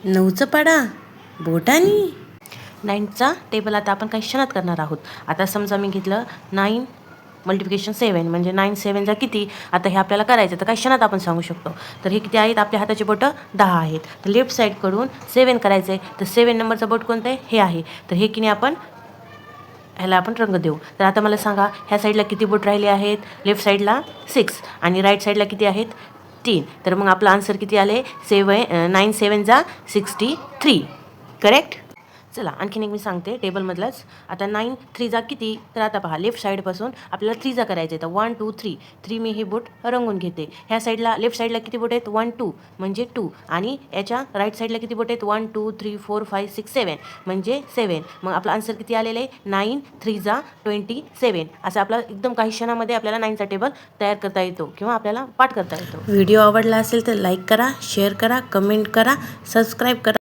9चा पाढा बोटानी. 9चा टेबल आता आपण काही क्षणात करणार आहोत. आता समजा मी घेतलं 9 मल्टिप्लिकेशन 7 म्हणजे 9 7 किती. आता हे आपल्याला करायचं तर काही क्षणात आपण सांगू शकतो. तर हे किती आहेत, आपल्या हाताची बोटं 10 आहेत. तर लेफ्ट साईडकडून 7 करायचं आहे. तर 7 नंबरचा बोट कोणतं आहे, हे आहे. तर हे की नाही आपण ह्याला आपण रंग देऊ. तर आता मला सांगा ह्या साईडला किती बोट राहिले आहेत. लेफ्ट साईडला 6 आणि राईट साईडला किती आहेत, 3. तर मग आपला आन्सर किती आले, 9 7 63. करेक्ट. चला आणखीन एक मी सांगते टेबलमधलाच. आता 9 3 किती. तर आता पहा लेफ्ट साईडपासून आपल्याला 3 करायचं आहे. तर 1 2 3 मी हे बोट रंगून घेते. ह्या साईडला लेफ्ट साईडला किती बोट आहेत, 1 2 म्हणजे 2. आणि याच्या राईट साईडला किती बोट आहेत, 1 2 3 4 5 6 7 म्हणजे 7. मग आपला आन्सर किती आलेलं आहे, 9 3 27. असं आपला एकदम काही क्षणामध्ये आपल्याला 9चा टेबल तयार करता येतो किंवा आपल्याला पाठ करता येतो. व्हिडिओ आवडला असेल तर लाईक करा, शेअर करा, कमेंट करा, सबस्क्राईब करा.